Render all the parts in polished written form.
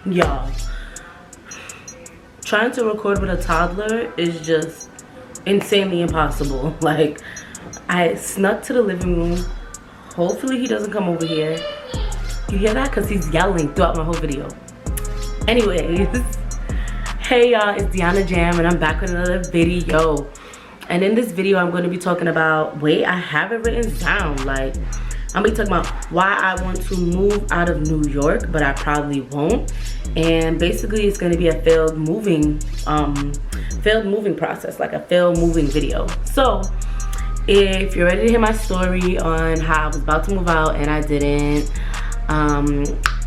Y'all, trying to record with a toddler is just insanely impossible. Like, I snuck to the living room. Hopefully he doesn't come over here. You hear that? Because he's yelling throughout my whole video. Anyways, hey y'all, it's Deanna Jam and I'm back with another video. And in this video I'm going to be talking about, wait, I have it written down. Like, I'm gonna be talking about why I want to move out of New York, but I probably won't. And basically it's gonna be a failed moving process, like a failed moving video. So if you're ready to hear my story on how I was about to move out and I didn't,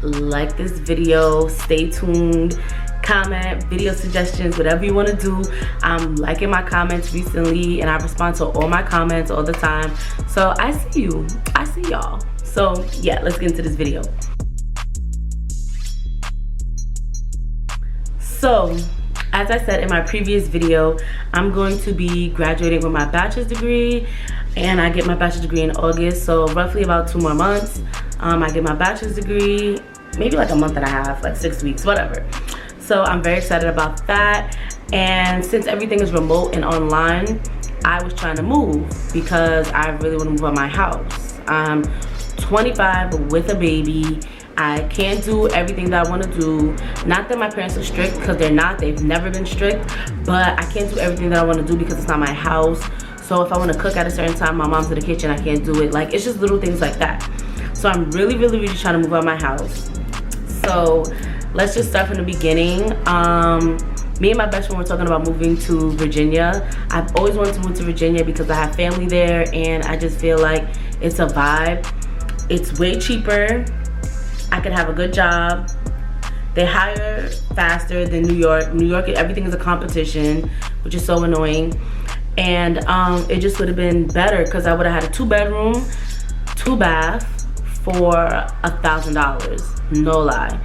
like this video, stay tuned, comment, video suggestions, whatever you want to do. I'm liking my comments recently and I respond to all my comments all the time. So I see you, I see y'all. So yeah, let's get into this video. So as I said in my previous video, I'm going to be graduating with my bachelor's degree, and I get my bachelor's degree in August, so roughly about 2 more months. I get my bachelor's degree, maybe like a month and a half, like 6 weeks, whatever. So I'm very excited about that. And since everything is remote and online, I was trying to move because I really want to move out of my house. I'm 25 with a baby. I can't do everything that I want to do. Not that my parents are strict, because they're not. They've never been strict. But I can't do everything that I want to do because it's not my house. So if I want to cook at a certain time, my mom's in the kitchen, I can't do it. Like, it's just little things like that. So I'm really trying to move out of my house. So let's just start from the beginning. Me and my best friend were talking about moving to Virginia. I've always wanted to move to Virginia because I have family there and I just feel like it's a vibe. It's way cheaper. I could have a good job. They hire faster than New York. New York, everything is a competition, which is so annoying. And it just would have been better because I would have had a 2-bedroom, 2-bath for $1,000, no lie.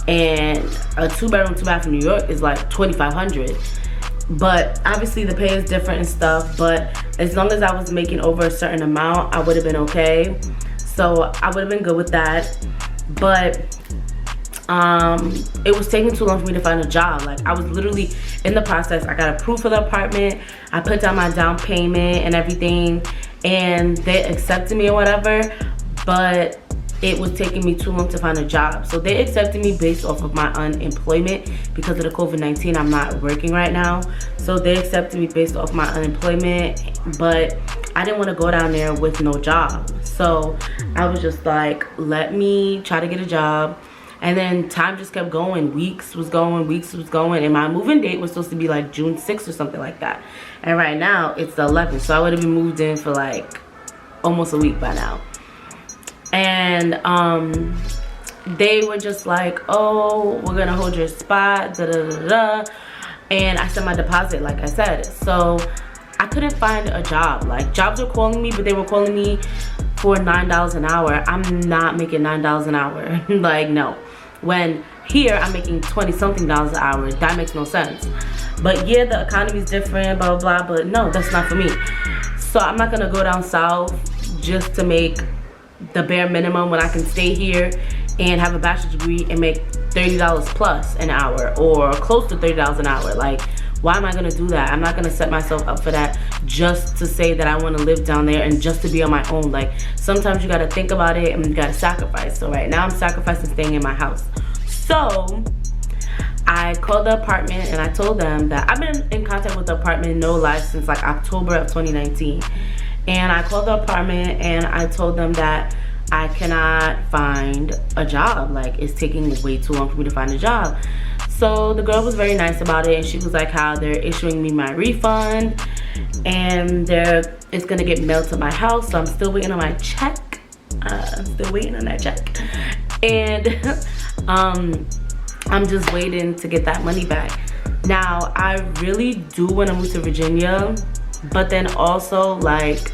And a 2-bedroom, 2-bath in New York is like $2,500. But obviously the pay is different and stuff, but as long as I was making over a certain amount, I would have been okay. So I would have been good with that. But it was taking too long for me to find a job. Like, I was literally in the process. I got approved for the apartment. I put down my down payment and everything, and they accepted me or whatever, but it was taking me too long to find a job. So they accepted me based off of my unemployment because of the COVID-19. I'm not working right now. So they accepted me based off my unemployment, but I didn't want to go down there with no job. So I was just like, let me try to get a job. And then time just kept going. Weeks was going. And my moving date was supposed to be like June 6th or something like that. And right now it's the 11th. So I would have been moved in for like almost a week by now. And they were just like, oh, we're gonna hold your spot, da da da da. And I sent my deposit, like I said. So I couldn't find a job. Like, jobs were calling me, but they were calling me for $9 an hour. I'm not making $9 an hour. Like, no. When here I'm making 20-something an hour. That makes no sense. But yeah, the economy is different, blah blah blah, but no, that's not for me. So I'm not gonna go down south just to make the bare minimum when I can stay here and have a bachelor's degree and make $30 plus an hour or close to $30 an hour. Like, why am I gonna do that? I'm not gonna set myself up for that just to say that I want to live down there and just to be on my own. Like, sometimes you gotta think about it and you gotta sacrifice. So right now I'm sacrificing staying in my house. So I called the apartment and I told them that I've been in contact with the apartment, no lie, since like October of 2019. And I called the apartment and I told them that I cannot find a job. Like, it's taking way too long for me to find a job. So the girl was very nice about it, and she was like how they're issuing me my refund and it's gonna get mailed to my house. So I'm still waiting on my check. Still waiting on that check. And I'm just waiting to get that money back. Now, I really do want to move to Virginia, but then also, like,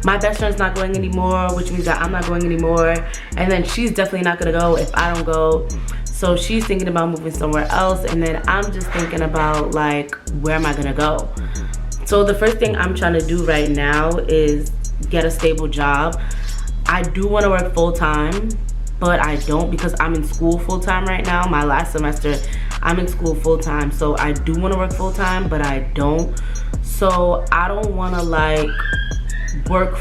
my best friend's not going anymore, which means that I'm not going anymore. And then she's definitely not gonna go if I don't go. So she's thinking about moving somewhere else. And then I'm just thinking about, like, where am I gonna go? So the first thing I'm trying to do right now is get a stable job. I do want to work full time. but I don't, because I'm in school full-time right now. My last semester, I'm in school full-time, so I do want to work full-time, but I don't. So I don't want to like work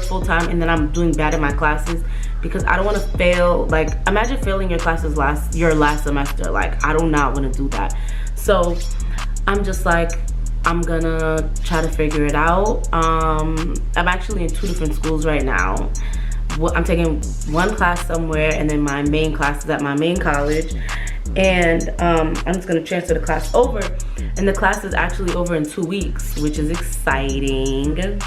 full-time and then I'm doing bad in my classes, because I don't want to fail. Like, imagine failing your classes your last semester. Like, I do not want to do that. So I'm just like, I'm gonna try to figure it out. I'm actually in 2 different schools right now. I'm taking one class somewhere, and then my main class is at my main college. And I'm just gonna transfer the class over, and the class is actually over in 2 weeks, which is exciting.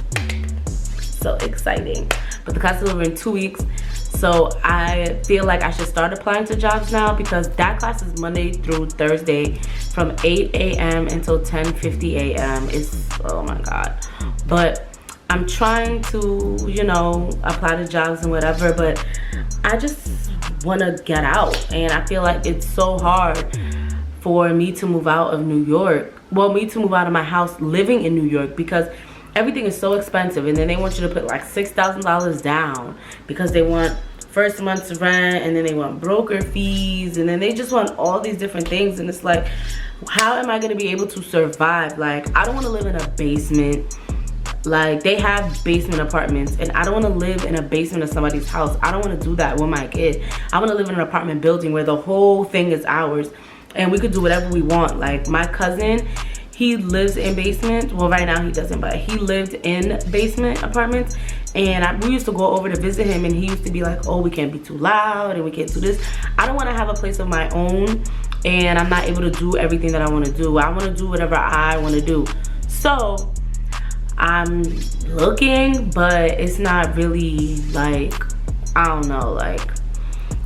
So exciting. But the class is over in 2 weeks, so I feel like I should start applying to jobs now, because that class is Monday through Thursday from 8 a.m. until 10:50 a.m. It's, oh my god. But I'm trying to, you know, apply to jobs and whatever, but I just want to get out, and I feel like it's so hard for me to move out of New York. Well, me to move out of my house living in New York, because everything is so expensive, and then they want you to put like $6,000 down because they want first month's rent, and then they want broker fees, and then they just want all these different things. And it's like, how am I going to be able to survive? Like, I don't want to live in a basement. Like, they have basement apartments, and I don't want to live in a basement of somebody's house. I don't want to do that with my kid. I want to live in an apartment building where the whole thing is ours, and we could do whatever we want. Like, my cousin, he lives in basement. Well, right now he doesn't, but he lived in basement apartments, and we used to go over to visit him, and he used to be like, oh, we can't be too loud and we can't do this. I don't want to have a place of my own, and I'm not able to do everything that I want to do. I want to do whatever I want to do. So I'm looking, but it's not really like, I don't know, like,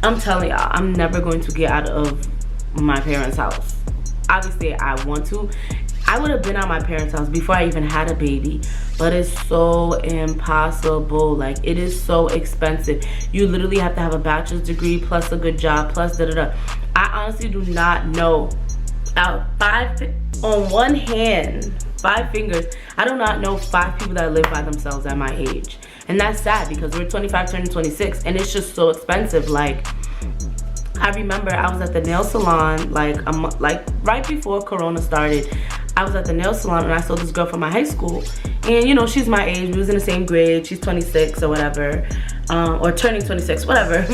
I'm telling y'all, I'm never going to get out of my parents' house. Obviously I want to. I would have been at my parents' house before I even had a baby, but it's so impossible. Like, it is so expensive. You literally have to have a bachelor's degree plus a good job plus da-da-da. I honestly do not know. On one hand, 5 fingers, I do not know 5 people that live by themselves at my age. And that's sad, because we're 25 turning 26, and it's just so expensive. Like, I remember I was at the nail salon like right before Corona started. I was at the nail salon, and I saw this girl from my high school, and you know, she's my age. We was in the same grade. She's 26 or whatever, or turning 26, whatever.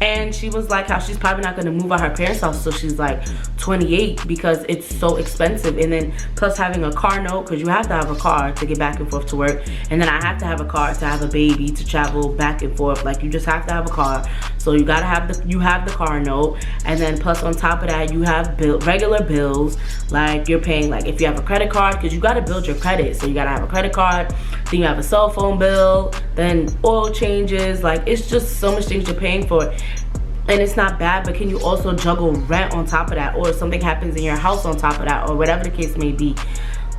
And she was like how she's probably not going to move out her parents' house, so she's like 28, because it's so expensive. And then plus having a car note, because you have to have a car to get back and forth to work, and then I have to have a car to have a baby to travel back and forth. Like, you just have to have a car, so you gotta have the car note. And then plus on top of that, you have regular bills, like you're paying, like if you have a credit card, because you got to build your credit, so you got to have a credit card, then you have a cell phone bill, then oil changes. Like, it's just so much things you're paying for, and it's not bad. But can you also juggle rent on top of that, or if something happens in your house on top of that, or whatever the case may be?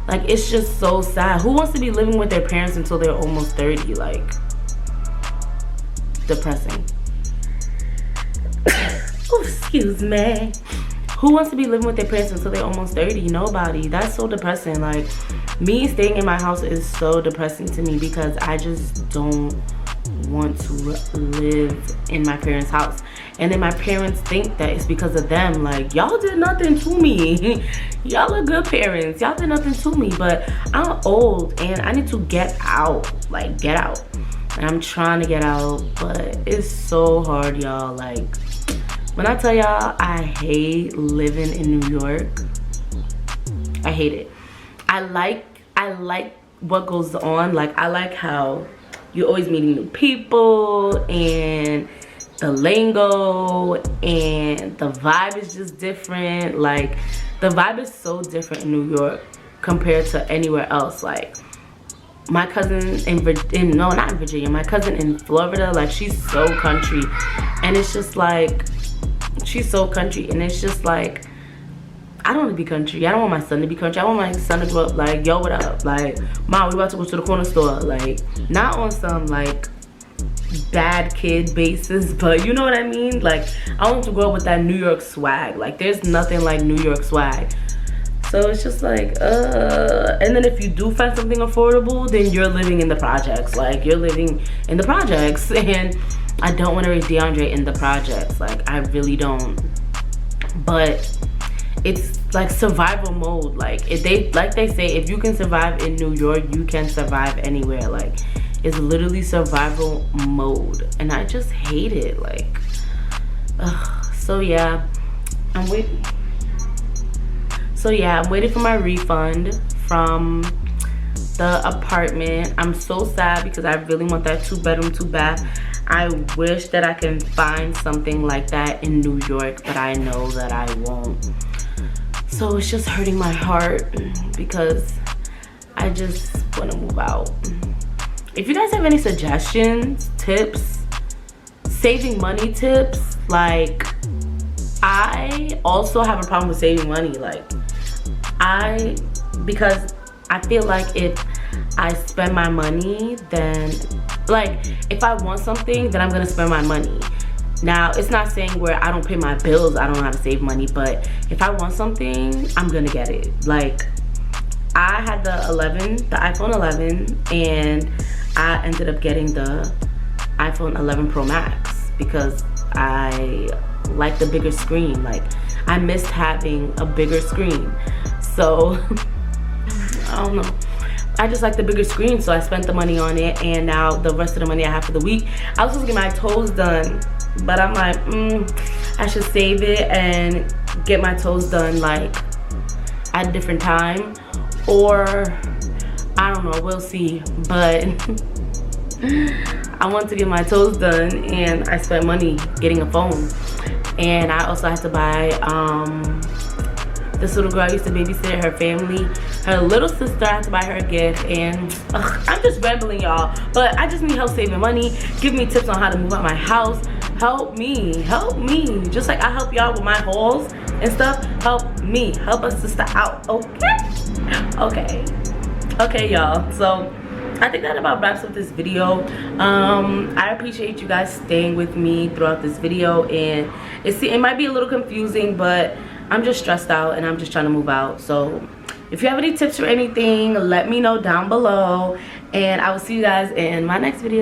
Like, it's just so sad. Who wants to be living with their parents until they're almost 30? Like, depressing. Oh, excuse me. Who wants to be living with their parents until they're almost 30? Nobody. That's so depressing. Like, me staying in my house is so depressing to me, because I just don't want to live in my parents' house. And then my parents think that it's because of them. Like, y'all did nothing to me. Y'all are good parents. Y'all did nothing to me. But I'm old, and I need to get out. Like, get out. And I'm trying to get out, but it's so hard, y'all. Like, when I tell y'all I hate living in New York, I hate it. I like what goes on. Like, I like how you're always meeting new people, and the lingo, and the vibe is just different. Like, the vibe is so different in New York compared to anywhere else. Like, my cousin not in Virginia, my cousin in Florida, like, she's so country, and it's just like, she's so country, and it's just like, I don't want to be country. I don't want my son to be country. I want my son to grow up like, yo, what up? Like, Mom, we about to go to the corner store. Like, not on some like bad kid basis, but you know what I mean? Like, I want to grow up with that New York swag. Like, there's nothing like New York swag. So it's just like, and then if you do find something affordable, then you're living in the projects. Like, you're living in the projects, and I don't want to raise DeAndre in the projects. Like, I really don't. But it's like survival mode. Like, if they say, if you can survive in New York, you can survive anywhere. Like, it's literally survival mode, and I just hate it. Like, ugh. So yeah, I'm waiting for my refund from the apartment. I'm so sad because I really want that 2-bedroom, 2-bath. I wish that I can find something like that in New York, but I know that I won't. So it's just hurting my heart because I just want to move out. If you guys have any suggestions, tips, saving money tips, like, I also have a problem with saving money. Like, because I feel like if I spend my money, then, like, if I want something, then I'm gonna spend my money. Now, it's not saying where I don't pay my bills, I don't know how to save money, but if I want something, I'm gonna get it. Like, I had the iPhone 11, and I ended up getting the iPhone 11 Pro Max because I like the bigger screen. Like, I missed having a bigger screen. So, I don't know. I just like the bigger screen, so I spent the money on it, and now the rest of the money I have for the week. I was supposed to get my toes done, but I'm like, I should save it and get my toes done, like, at a different time. Or, I don't know, we'll see. But I want to get my toes done, and I spent money getting a phone. And I also had to buy, this little girl I used to babysit, her family, her little sister, I had to buy her a gift. And I'm just rambling, y'all, but I just need help saving money. Give me tips on how to move out my house. Help me, just like I help y'all with my hauls and stuff. Help me, help us sister out. Okay y'all, so I think that about wraps up this video. I appreciate you guys staying with me throughout this video, and it might be a little confusing, but I'm just stressed out and I'm just trying to move out. So if you have any tips or anything, let me know down below, and I will see you guys in my next video.